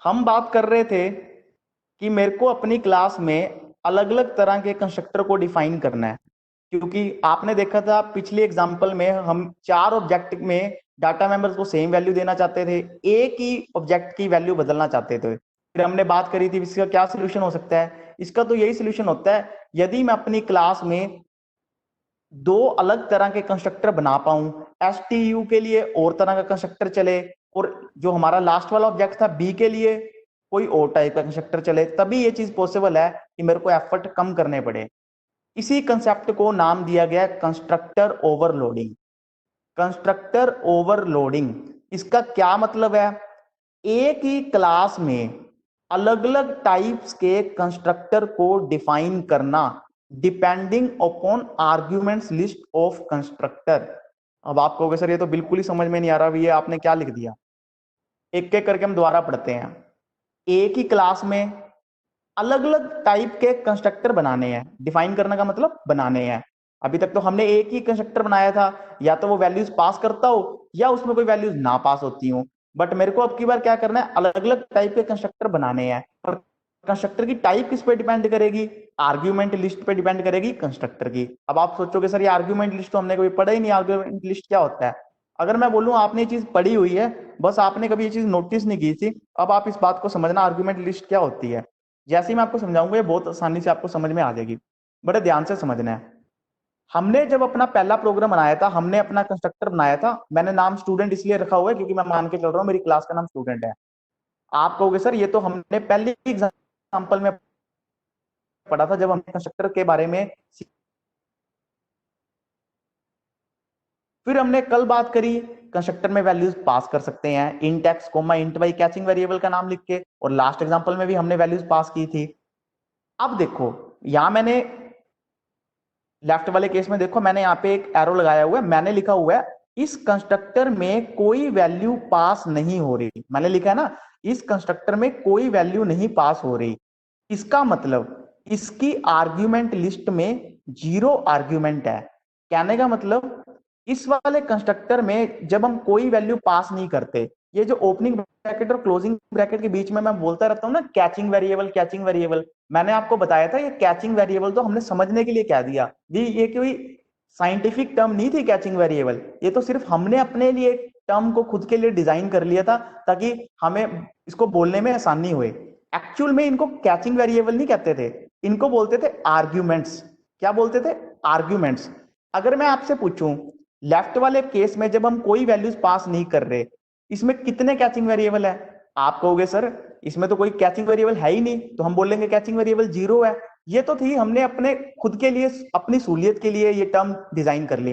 हम बात कर रहे थे कि मेरे को अपनी क्लास में अलग अलग तरह के कंस्ट्रक्टर को डिफाइन करना है, क्योंकि आपने देखा था पिछले एग्जाम्पल में हम चार ऑब्जेक्ट में डाटा मेंबर्स को सेम वैल्यू देना चाहते थे, एक ही ऑब्जेक्ट की वैल्यू बदलना चाहते थे। फिर हमने बात करी थी इसका क्या सोल्यूशन हो सकता है। इसका तो यही सोल्यूशन होता है, यदि मैं अपनी क्लास में दो अलग तरह के कंस्ट्रक्टर बना पाऊं, एस टी यू के लिए और तरह का कंस्ट्रक्टर चले, और जो हमारा लास्ट वाला ऑब्जेक्ट था बी के लिए कोई और टाइप का कंस्ट्रक्टर चले, तभी ये चीज पॉसिबल है कि मेरे को एफर्ट कम करने पड़े। इसी कंसेप्ट को नाम दिया गया कंस्ट्रक्टर ओवरलोडिंग। कंस्ट्रक्टर ओवरलोडिंग इसका क्या मतलब है? एक ही क्लास में अलग अलग टाइप्स के कंस्ट्रक्टर को डिफाइन करना depending upon arguments list of constructor. अब आप कहोगे सर ये तो बिल्कुल ही समझ में नहीं आ रहा, ये आपने क्या लिख दिया। एक एक करके हम दोबारा पढ़ते हैं। एक ही क्लास में अलग अलग टाइप के कंस्ट्रक्टर बनाने हैं, डिफाइन करने का मतलब बनाने हैं। अभी तक तो हमने एक ही कंस्ट्रक्टर बनाया था, या तो वो वैल्यूज पास करता हो या उसमें कोई वैल्यूज ना पास होती हो। बट मेरे को अब की बार क्या करना है, अलग अलग टाइप के कंस्ट्रक्टर बनाने हैं। और कंस्ट्रक्टर की टाइप किस पे डिपेंड करेगी? आर्ग्यूमेंट लिस्ट पे डिपेंड करेगी कंस्ट्रक्टर की। अब आप सोचोगे सर ये आर्ग्यूमेंट लिस्ट तो हमने कभी पढ़ा ही नहीं, आर्ग्यूमेंट लिस्ट क्या होता है? अगर मैं बोलूं आपने ये चीज पढ़ी हुई है, बस आपने कभी ये चीज नोटिस नहीं की थी, अब आप इस बात को समझना आर्ग्यूमेंट लिस्ट क्या होती है। जैसे ही मैं आपको समझाऊंगा ये बहुत आसानी से आपको समझ में आ जाएगी। बड़े ध्यान से समझना है। हमने जब अपना पहला प्रोग्राम बनाया था, हमने अपना कंस्ट्रक्टर बनाया था, मैंने नाम स्टूडेंट इसलिए रखा हुआ है क्योंकि मैं मान के चल रहा हूँ मेरी क्लास का नाम स्टूडेंट है। आप कहोगे सर ये तो हमने पहले एग्जाम्पल में पढ़ा था जब हमने कंस्ट्रक्टर के बारे में। फिर हमने कल बात करी कंस्ट्रक्टर में वैल्यूज पास कर सकते हैं, int x comma int y catching variable का नाम लिख के, और लास्ट एग्जांपल में भी हमने वैल्यूज पास की थी। अब देखो यहां मैंने लेफ्ट वाले केस में देखो मैंने यहाँ पे एक एरो लगाया हुआ है, मैंने लिखा हुआ है इस कंस्ट्रक्टर में कोई वैल्यू पास नहीं हो रही। मैंने लिखा है ना, इस कंस्ट्रक्टर में कोई वैल्यू नहीं पास हो रही। इसका मतलब इसकी आर्ग्यूमेंट लिस्ट में जीरो आर्ग्यूमेंट है। कहने का मतलब इस वाले कंस्ट्रक्टर में जब हम कोई वैल्यू पास नहीं करते, ये जो ओपनिंग ब्रैकेट और क्लोजिंग ब्रैकेट के बीच में मैं बोलता रहता हूं ना कैचिंग वेरिएबल कैचिंग वेरिएबल, मैंने आपको बताया था ये कैचिंग वेरिएबल तो हमने समझने के लिए कह दिया जी, ये कोई साइंटिफिक टर्म नहीं थी कैचिंग वेरिएबल, ये तो सिर्फ हमने अपने लिए टर्म को खुद के लिए डिजाइन कर लिया था ताकि हमें इसको बोलने में आसानी हुए। एक्चुअल में इनको कैचिंग वेरिएबल नहीं कहते थे, इनको बोलते थे आर्ग्यूमेंट्स। क्या बोलते थे? आर्ग्यूमेंट्स। अगर मैं आपसे पूछूं लेफ्ट वाले केस में जब हम कोई वैल्यूज पास नहीं कर रहे, इसमें कितने कैचिंग वेरिएबल है? आप कहोगे सर इसमें तो कोई कैचिंग वेरिएबल है ही नहीं, तो हम बोलेंगे कैचिंग वेरिएबल जीरो है। ये तो थी हमने अपने खुद के लिए अपनी सहूलियत के लिए ये टर्म डिजाइन कर ली।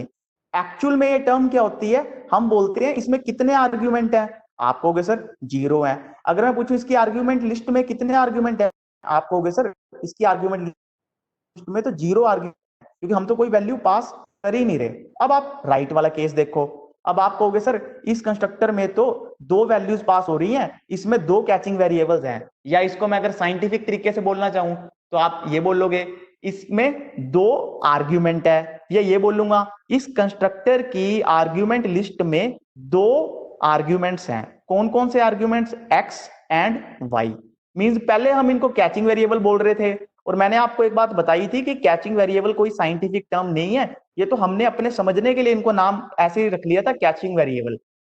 एक्चुअल में ये टर्म क्या होती है? हम बोलते हैं इसमें कितने आर्ग्यूमेंट है? आप कहोगे सर जीरो है। अगर मैं पूछूं इसकी आर्ग्यूमेंट लिस्ट में कितने आर्ग्यूमेंट है? आप कहोगे सर इसकी आर्ग्यूमेंट लिस्ट में तो जीरो आर्ग्यूमेंट, क्योंकि हम तो कोई वैल्यू पास कर ही नहीं रहे। अब आप राइट वाला केस देखो। अब आप कहोगे सर इस कंस्ट्रक्टर में तो दो वैल्यूज पास हो रही हैं, इसमें दो कैचिंग वेरिएबल्स हैं, या इसको मैं अगर साइंटिफिक तरीके से बोलना चाहूं तो आप ये बोलोगे इसमें दो आर्ग्यूमेंट है, या ये बोलूंगा इस कंस्ट्रक्टर की आर्ग्यूमेंट लिस्ट में दो आर्ग्यूमेंट्स हैं। कौन कौन से arguments? X and y. Means पहले हम इनको कैचिंग वेरिएबल बोल रहे थे, और मैंने आपको एक बात बताई थी कि कैचिंग वेरिएबल कोई साइंटिफिक टर्म नहीं है, ये तो हमने अपने समझने के लिए इनको नाम ऐसे ही रख लिया था कैचिंग वेरिएबल।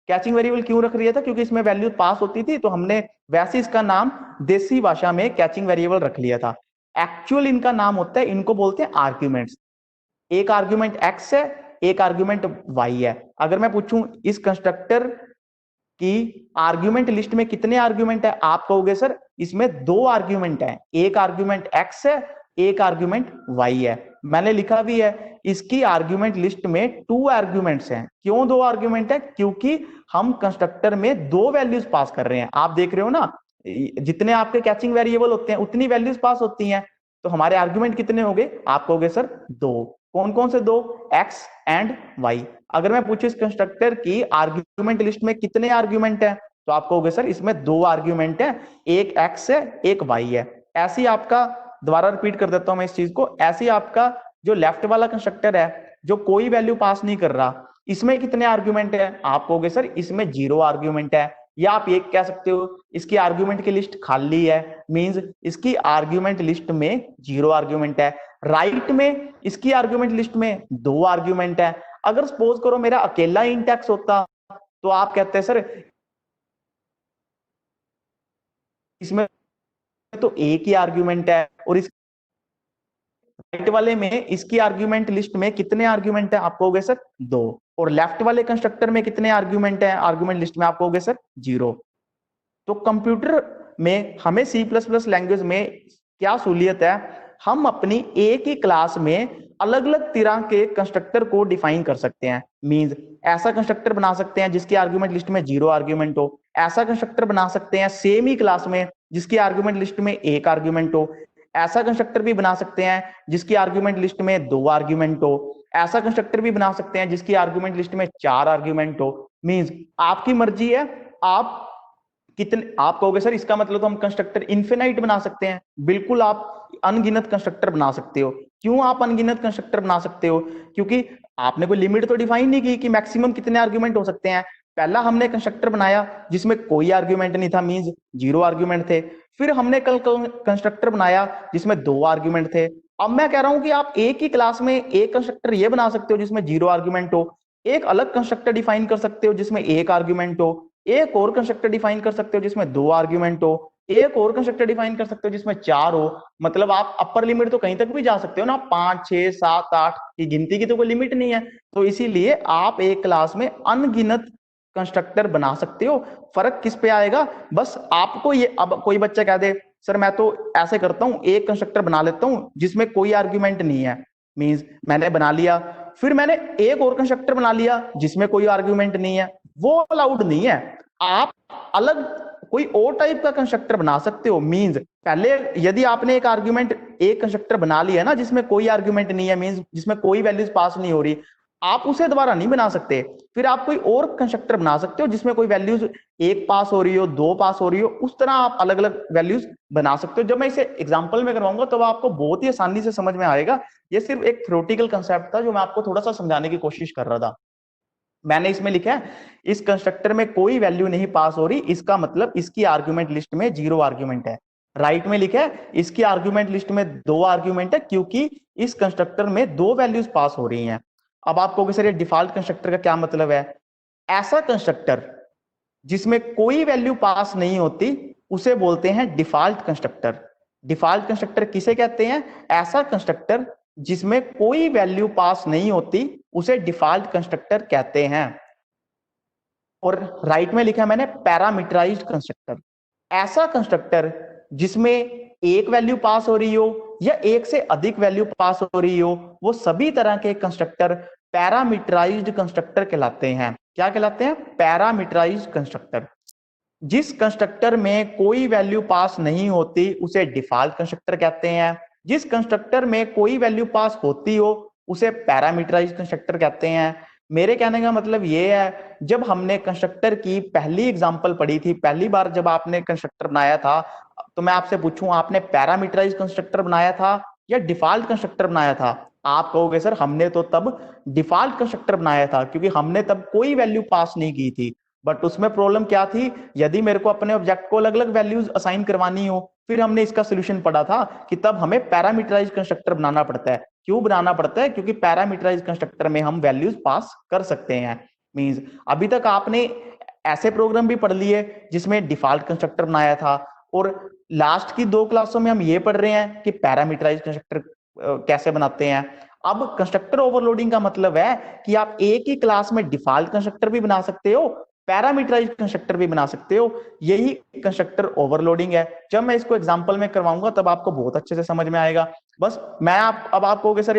कैचिंग वेरिएबल क्यों रख लिया था? क्योंकि इसमें वैल्यू पास होती थी, तो हमने वैसे इसका नाम देसी भाषा में कैचिंग वेरिएबल रख लिया था। एक्चुअल इनका नाम होता है, इनको बोलते हैं आर्ग्यूमेंट्स। एक आर्ग्यूमेंट एक्स है, एक आर्ग्यूमेंट वाई है। अगर मैं पूछूं इस कंस्ट्रक्टर कि आर्ग्यूमेंट लिस्ट में कितने आर्ग्यूमेंट है, आप कहोगे सर इसमें दो आर्ग्यूमेंट है, एक आर्ग्यूमेंट एक्स है, एक आर्ग्यूमेंट वाई है। मैंने लिखा भी है इसकी आर्ग्यूमेंट लिस्ट में टू आर्ग्यूमेंट्स हैं। क्यों दो आर्ग्यूमेंट है? क्योंकि हम कंस्ट्रक्टर में दो वैल्यूज पास कर रहे हैं। आप देख रहे हो ना, जितने आपके कैचिंग वेरिएबल होते हैं उतनी वैल्यूज पास होती हैं, तो हमारे आर्ग्यूमेंट कितने हो गए? आप कहोगे सर दो। कौन कौन से दो? X and y. अगर मैं पूछूं इस कंस्ट्रक्टर की आर्ग्यूमेंट लिस्ट में कितने आर्ग्यूमेंट है, तो आप कहोगे सर इसमें दो आर्ग्यूमेंट है, एक एक्स है एक वाई है। ऐसे ही आपका, दोबारा रिपीट कर देता हूं मैं इस चीज को, ऐसे ही आपका जो लेफ्ट वाला कंस्ट्रक्टर है जो कोई वैल्यू पास नहीं कर रहा, इसमें कितने आर्ग्यूमेंट है? आप कहोगे सर इसमें जीरो आर्ग्यूमेंट है। या आप ये कह सकते हो इसकी आर्ग्यूमेंट की लिस्ट खाली है, मींस इसकी आर्ग्यूमेंट लिस्ट में 0 आर्ग्यूमेंट है। राइट में इसकी आर्ग्यूमेंट लिस्ट में 2 आर्ग्यूमेंट है। अगर सपोज करो मेरा अकेला इंडेक्स होता तो आप कहते हैं सर इसमें तो एक ही आर्ग्यूमेंट है, और इस राइट वाले में इसकी आर्ग्यूमेंट लिस्ट में कितने आर्ग्यूमेंट है, आप कहोगे सर 2। और लेफ्ट वाले कंस्ट्रक्टर में कितने आर्ग्यूमेंट है आर्ग्यूमेंट लिस्ट में, आप कहोगे सर 0। तो कंप्यूटर में हमें सी प्लस प्लस लैंग्वेज में क्या सहूलियत है, हम अपनी एक ही क्लास में अलग अलग तरह के कंस्ट्रक्टर को डिफाइन कर सकते हैं। मींस ऐसा कंस्ट्रक्टर बना सकते हैं जिसकी आर्ग्यूमेंट लिस्ट में 0 आर्ग्यूमेंट हो, ऐसा कंस्ट्रक्टर बना सकते हैं सेम ही क्लास में जिसकी आर्ग्यूमेंट लिस्ट में 1 आर्ग्यूमेंट हो, ऐसा कंस्ट्रक्टर भी बना सकते हैं जिसकी आर्ग्यूमेंट लिस्ट में 2 आर्ग्यूमेंट हो, ऐसा कंस्ट्रक्टर भी बना सकते हैं जिसकी आर्ग्यूमेंट लिस्ट में 4 आर्ग्यूमेंट हो। मींस आपकी मर्जी है, आप कितने, आप कहोगे सर इसका मतलब तो हम कंस्ट्रक्टर इन्फिनाइट बना सकते हैं। बिल्कुल आप अनगिनत कंस्ट्रक्टर बना सकते हो। क्यों आप अनगिनत कंस्ट्रक्टर बना सकते हो, क्योंकि आपने कोई लिमिट तो डिफाइन नहीं की कि मैक्सिमम कितने आर्ग्यूमेंट हो सकते हैं। पहला हमने कंस्ट्रक्टर बनाया जिसमें कोई आर्ग्यूमेंट नहीं था, मींस 0 आर्ग्यूमेंट थे। फिर हमने कल कंस्ट्रक्टर बनाया जिसमें 2 आर्ग्यूमेंट थे। अब मैं कह रहा हूं कि आप एक ही क्लास में एक कंस्ट्रक्टर ये बना सकते हो जिसमें 0 आर्ग्यूमेंट हो, एक अलग कंस्ट्रक्टर डिफाइन कर सकते हो जिसमें 1 आर्ग्यूमेंट हो, एक और कंस्ट्रक्टर डिफाइन कर सकते हो जिसमें 2 आर्ग्यूमेंट हो, एक और कंस्ट्रक्टर डिफाइन कर सकते हो जिसमें 4 हो। मतलब आप अपर लिमिट तो कहीं तक भी जा सकते हो ना, 5 6 7 8 की गिनती की तो कोई लिमिट नहीं है। तो इसीलिए आप एक क्लास में अनगिनत कंस्ट्रक्टर बना सकते हो। फर्क किस पे आएगा, बस आपको ये, अब कोई बच्चा कह दे सर मैं तो ऐसे करता हूं एक कंस्ट्रक्टर बना लेता हूं जिसमें कोई आर्ग्यूमेंट नहीं है, मींस मैंने बना लिया, फिर मैंने एक और कंस्ट्रक्टर बना लिया जिसमें कोई आर्ग्यूमेंट नहीं है, वो अलाउड नहीं है। आप अलग कोई और टाइप का कंस्ट्रक्टर बना सकते हो। मींस पहले यदि आपने एक आर्ग्यूमेंट एक कंस्ट्रक्टर बना लिया ना जिसमें कोई आर्ग्यूमेंट नहीं है, मींस जिसमें कोई वैल्यूज पास नहीं हो रही, आप उसे दोबारा नहीं बना सकते। फिर आप कोई और कंस्ट्रक्टर बना सकते हो जिसमें कोई वैल्यूज 1 पास हो रही हो, 2 पास हो रही हो, उस तरह आप अलग अलग वैल्यूज बना सकते हो। जब मैं इसे एग्जांपल में करवाऊंगा तो आपको बहुत ही आसानी से समझ में आएगा। ये सिर्फ एक थ्योरेटिकल कंसेप्ट था जो मैं आपको थोड़ा सा समझाने की कोशिश कर रहा था। मैंने इसमें लिखा है इस कंस्ट्रक्टर में कोई वैल्यू नहीं पास हो रही, इसका मतलब इसकी आर्ग्यूमेंट लिस्ट में 0 आर्ग्यूमेंट है। राइट में लिखा है इसकी आर्ग्यूमेंट लिस्ट में 2 आर्ग्यूमेंट है क्योंकि इस कंस्ट्रक्टर में 2 वैल्यूज पास हो रही हैं। अब आप कहोगे सर ये डिफॉल्ट कंस्ट्रक्टर का क्या मतलब है, ऐसा कंस्ट्रक्टर जिसमें कोई वैल्यू पास नहीं होती उसे बोलते हैं डिफॉल्ट कंस्ट्रक्टर। डिफॉल्ट कंस्ट्रक्टर किसे कहते हैं, ऐसा कंस्ट्रक्टर जिसमें कोई वैल्यू पास नहीं होती उसे डिफॉल्ट कंस्ट्रक्टर कहते हैं। और राइट में लिखा मैंने पैरामीटराइज्ड कंस्ट्रक्टर, ऐसा कंस्ट्रक्टर जिसमें एक वैल्यू पास हो रही हो या एक से अधिक वैल्यू पास हो रही हो, वो सभी तरह के कंस्ट्रक्टर पैरामीटराइज्ड कंस्ट्रक्टर कहलाते हैं। क्या कहलाते हैं, पैरामीटराइज्ड कंस्ट्रक्टर। जिस कंस्ट्रक्टर में कोई वैल्यू पास नहीं होती उसे डिफॉल्ट कंस्ट्रक्टर कहते हैं, जिस कंस्ट्रक्टर में कोई वैल्यू पास होती हो उसे पैरामीटराइज्ड कंस्ट्रक्टर कहते हैं। मेरे कहने का मतलब ये है, जब हमने कंस्ट्रक्टर की पहली एग्जांपल पढ़ी थी, पहली बार जब आपने कंस्ट्रक्टर बनाया था, तो मैं आपसे पूछूं आपने पैरामीटराइज्ड कंस्ट्रक्टर बनाया था या डिफॉल्ट कंस्ट्रक्टर बनाया था, आप कहोगे सर हमने तो तब डिफॉल्ट कंस्ट्रक्टर बनाया था क्योंकि हमने तब कोई वैल्यू पास नहीं की थी। बट उसमें प्रॉब्लम क्या थी, यदि मेरे को अपने ऑब्जेक्ट को अलग अलग वैल्यूज असाइन करवानी हो, फिर हमने इसका सोल्यूशन पढ़ा था कि तब हमें पैरामीटराइज कंस्ट्रक्टर बनाना पड़ता है। क्यों बनाना पड़ता है, क्योंकि पैरामीटराइज कंस्ट्रक्टर में हम वैल्यूज पास कर सकते हैं। मींस अभी तक आपने ऐसे प्रोग्राम भी पढ़ लिए जिसमें डिफॉल्ट कंस्ट्रक्टर बनाया था, और लास्ट की 2 क्लासों में हम ये पढ़ रहे हैं कि पैरामीटराइज कंस्ट्रक्टर कैसे बनाते हैं। अब कंस्ट्रक्टर ओवरलोडिंग का मतलब है कि आप एक ही क्लास में डिफॉल्ट कंस्ट्रक्टर भी बना सकते हो, पैरामीटराइज कंस्ट्रक्टर भी बना सकते हो, यही कंस्ट्रक्टर ओवरलोडिंग है। जब मैं इसको एग्जांपल में करवाऊंगा तब आपको बहुत अच्छे से समझ में आएगा। बस मैं अब आप कहोगे सर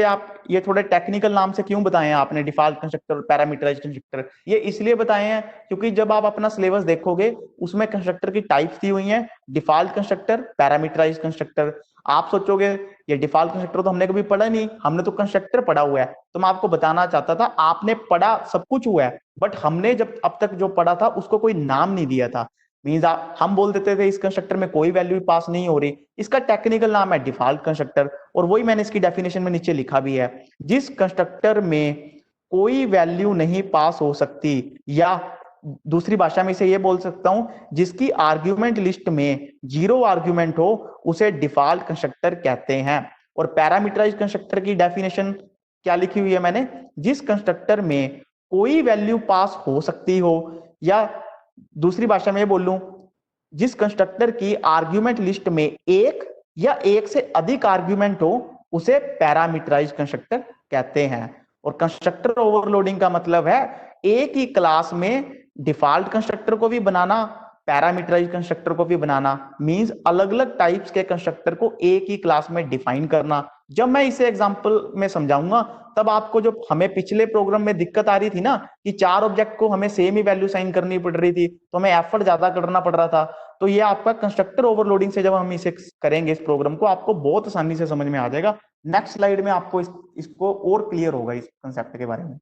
ये थोड़े टेक्निकल नाम से क्यों बताए हैं आपने डिफॉल्ट कंस्ट्रक्टर और पैरामीटराइज कंस्ट्रक्टर, ये इसलिए बताए हैं क्योंकि जब आप अपना सिलेबस देखोगे उसमें कंस्ट्रक्टर की टाइप्स दी हुई हैं, डिफॉल्ट कंस्ट्रक्टर, पैरामीटराइज कंस्ट्रक्टर। आप सोचोगे ये डिफॉल्ट कंस्ट्रक्टर तो हमने कभी पढ़ा नहीं, हमने तो कंस्ट्रक्टर पढ़ा हुआ है। तो मैं आपको बताना चाहता था आपने पढ़ा सब कुछ हुआ है, बट हमने जब अब तक जो पढ़ा था उसको कोई नाम नहीं दिया था। मींस हम बोल देते थे इस कंस्ट्रक्टर में कोई वैल्यू पास नहीं हो रही, इसका टेक्निकल नाम है डिफॉल्ट कंस्ट्रक्टर, और वही मैंने इसकी डेफिनेशन में नीचे लिखा भी है। जिस कंस्ट्रक्टर में कोई वैल्यू नहीं पास हो सकती या दूसरी भाषा में इसे ये बोल सकता हूं, जिसकी आर्ग्यूमेंट लिस्ट में 0 आर्ग्यूमेंट हो उसे डिफॉल्ट कंस्ट्रक्टर कहते हैं। और पैरामीटराइज्ड कंस्ट्रक्टर की डेफिनेशन क्या लिखी हुई है मैंने, जिस कंस्ट्रक्टर में कोई वैल्यू पास हो सकती हो, या दूसरी भाषा में बोल लूं, जिस कंस्ट्रक्टर की आर्ग्यूमेंट लिस्ट में एक या एक से अधिक आर्ग्यूमेंट हो उसे पैरामीटराइज्ड कंस्ट्रक्टर कहते हैं। और कंस्ट्रक्टर ओवरलोडिंग का मतलब है एक ही क्लास में डिफॉल्ट कंस्ट्रक्टर को भी बनाना, पैरामीटराइज्ड कंस्ट्रक्टर को भी बनाना, मींस अलग अलग टाइप्स के कंस्ट्रक्टर को एक ही क्लास में डिफाइन करना। जब मैं इसे एग्जांपल में समझाऊंगा तब आपको, जो हमें पिछले प्रोग्राम में दिक्कत आ रही थी ना कि 4 ऑब्जेक्ट को हमें सेम ही वैल्यू साइन करनी पड़ रही थी, तो हमें एफर्ट ज्यादा करना पड़ रहा था, तो ये आपका कंस्ट्रक्टर ओवरलोडिंग से जब हम इसे करेंगे इस प्रोग्राम को, आपको बहुत आसानी से समझ में आ जाएगा। नेक्स्ट स्लाइड में आपको इसको और क्लियर होगा इस कंसेप्ट के बारे में।